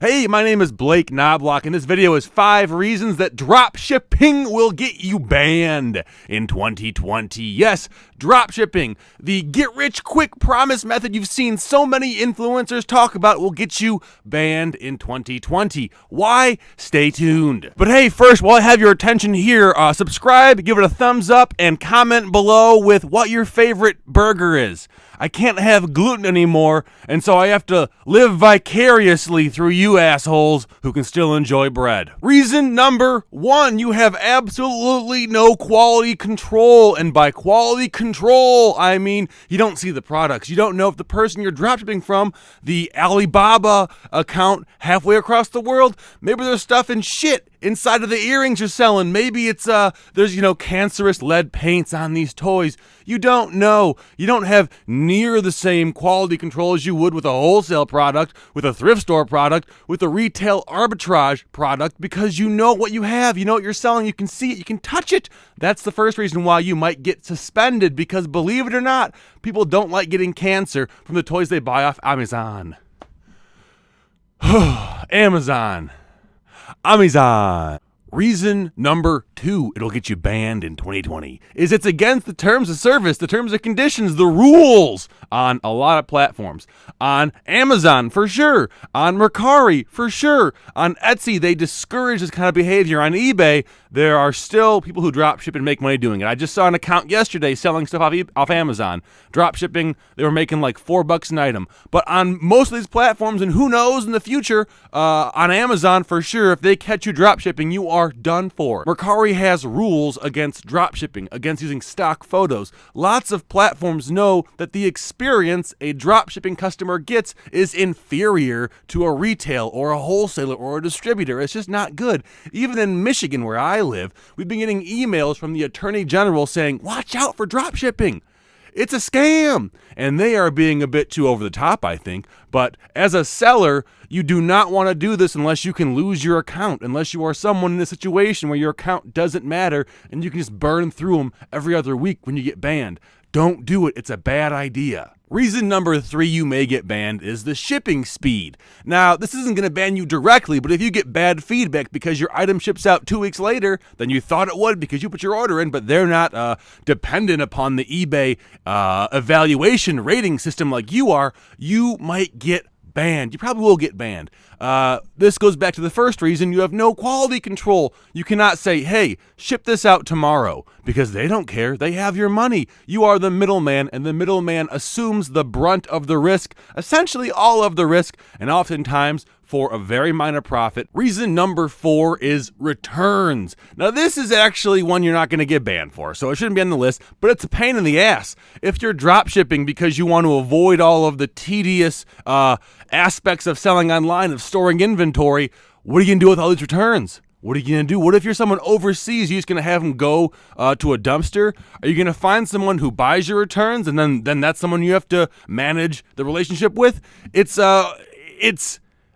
Hey, my name is Blake Knobloch, and this video is 5 reasons that dropshipping will get you banned in 2020. Yes, dropshipping, the get-rich-quick promise method you've seen so many influencers talk about, will get you banned in 2020. Why? Stay tuned. But hey, first, while I have your attention here, subscribe, give it a thumbs up, and comment below with what your favorite burger is. I can't have gluten anymore, and so I have to live vicariously through you assholes who can still enjoy bread. Reason number 1, you have absolutely no quality control. And by quality control, I mean you don't see the products. You don't know if the person you're dropshipping from, the Alibaba account halfway across the world, maybe there's stuff in shit inside of the earrings you're selling. Maybe it's there's cancerous lead paints on these toys. You don't know. You don't have near the same quality control as you would with a wholesale product, with a thrift store product, with a retail arbitrage product, because you know what you have. You know what you're selling. You can see it. You can touch it. That's the first reason why you might get suspended, because believe it or not, people don't like getting cancer from the toys they buy off Amazon. Amazon. Reason number 2, it'll get you banned in 2020, is it's against the terms of service, the terms and conditions, the rules on a lot of platforms. On Amazon, for sure. On Mercari, for sure. On Etsy, they discourage this kind of behavior. On eBay, there are still people who drop ship and make money doing it. I just saw an account yesterday selling stuff off Amazon. Drop shipping, they were making like $4 an item. But on most of these platforms, and who knows in the future, on Amazon for sure, if they catch you drop shipping, you are done for. Mercari has rules against drop shipping, against using stock photos. Lots of platforms know that the experience a drop shipping customer gets is inferior to a retail or a wholesaler or a distributor. It's just not good. Even in Michigan, where I live, we've been getting emails from the Attorney General saying, watch out for drop shipping. It's a scam, and they are being a bit too over the top, I think. But as a seller, you do not want to do this unless you can lose your account, unless you are someone in a situation where your account doesn't matter and you can just burn through them every other week when you get banned. Don't do it. It's a bad idea. Reason number 3 you may get banned is the shipping speed. Now, this isn't going to ban you directly, but if you get bad feedback because your item ships out 2 weeks later than you thought it would because you put your order in, but they're not dependent upon the eBay evaluation rating system like you are, you might get banned. You probably will get banned. This goes back to the first reason. You have no quality control. You cannot say, hey, ship this out tomorrow, because they don't care. They have your money. You are the middleman, and the middleman assumes the brunt of the risk, essentially all of the risk, and oftentimes for a very minor profit. Reason number 4 is returns. Now, this is actually one you're not going to get banned for, so it shouldn't be on the list, but it's a pain in the ass. If you're drop shipping because you want to avoid all of the tedious aspects of selling online, of storing inventory, what are you going to do with all these returns? What are you going to do? What if you're someone overseas? You're just going to have them go to a dumpster? Are you going to find someone who buys your returns, and then that's someone you have to manage the relationship with?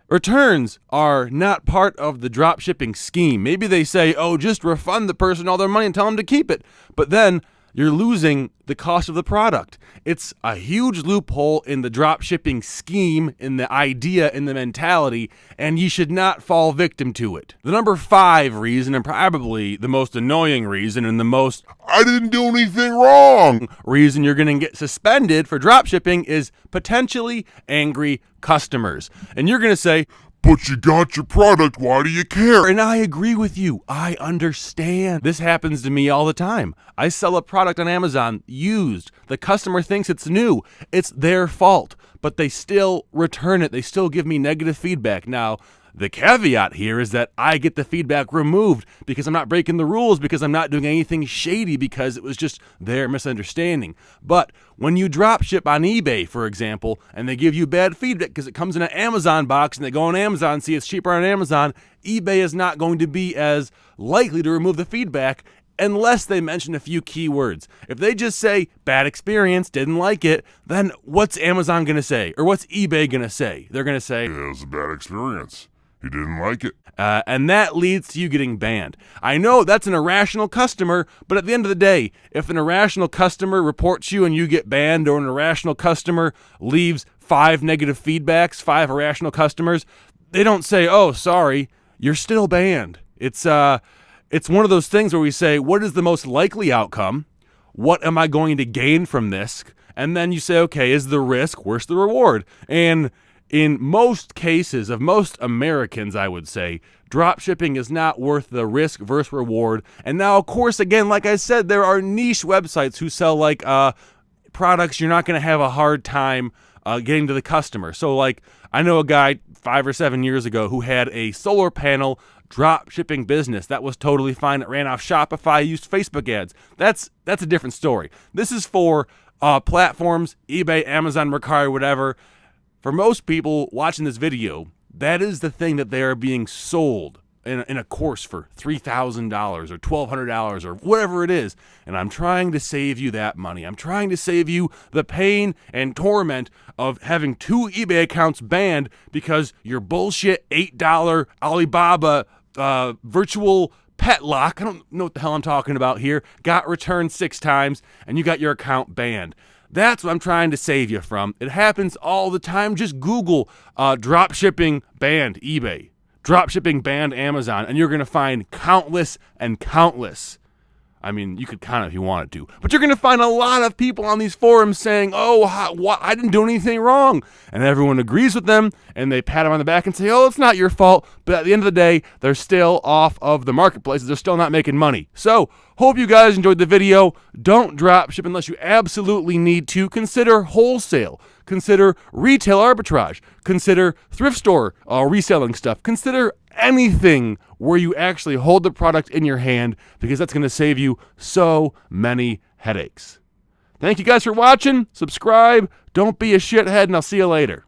Returns are not part of the drop shipping scheme. Maybe they say, oh, just refund the person all their money and tell them to keep it. But then you're losing the cost of the product. It's a huge loophole in the drop shipping scheme, in the idea, in the mentality, and you should not fall victim to it. The number 5 reason, and probably the most annoying reason, and the most I didn't do anything wrong reason you're going to get suspended for drop shipping is potentially angry customers. And you're going to say, but you got your product, why do you care? And I agree with you. I understand. This happens to me all the time. I sell a product on Amazon, used. The customer thinks it's new. It's their fault, but they still return it. They still give me negative feedback. Now, the caveat here is that I get the feedback removed because I'm not breaking the rules, because I'm not doing anything shady, because it was just their misunderstanding. But when you drop ship on eBay, for example, and they give you bad feedback because it comes in an Amazon box and they go on Amazon and see it's cheaper on Amazon, eBay is not going to be as likely to remove the feedback unless they mention a few keywords. If they just say, bad experience, didn't like it, then what's Amazon going to say? Or what's eBay going to say? They're going to say, yeah, it was a bad experience. He didn't like it. And that leads to you getting banned. I know that's an irrational customer, but at the end of the day, if an irrational customer reports you and you get banned, or an irrational customer leaves 5 negative feedbacks, 5 irrational customers, they don't say, "Oh, sorry, you're still banned." It's one of those things where we say, "What is the most likely outcome? What am I going to gain from this?" And then you say, "Okay, is the risk worth the reward?" And in most cases of most Americans, I would say, dropshipping is not worth the risk versus reward. And now, of course, again, like I said, there are niche websites who sell like products you're not going to have a hard time getting to the customer. So like I know a guy 5 or 7 years ago who had a solar panel drop shipping business that was totally fine. It ran off Shopify, used Facebook ads. That's a different story. This is for platforms, eBay, Amazon, Mercari, whatever. For most people watching this video, that is the thing that they are being sold in a course for $3,000 or $1,200 or whatever it is. And I'm trying to save you that money. I'm trying to save you the pain and torment of having 2 eBay accounts banned because your bullshit $8 Alibaba virtual pet lock, I don't know what the hell I'm talking about here, got returned 6 times and you got your account banned. That's what I'm trying to save you from. It happens all the time. Just Google dropshipping banned eBay, dropshipping banned Amazon, and you're going to find countless and countless. I mean, you could count it if you wanted to, but you're going to find a lot of people on these forums saying, "Oh, I didn't do anything wrong," and everyone agrees with them, and they pat them on the back and say, "Oh, it's not your fault." But at the end of the day, they're still off of the marketplace. They're still not making money. So, hope you guys enjoyed the video. Don't drop ship unless you absolutely need to. Consider wholesale. Consider retail arbitrage. Consider thrift store reselling stuff. Consider anything where you actually hold the product in your hand, because that's going to save you so many headaches. Thank you guys for watching. Subscribe. Don't be a shithead, and I'll see you later.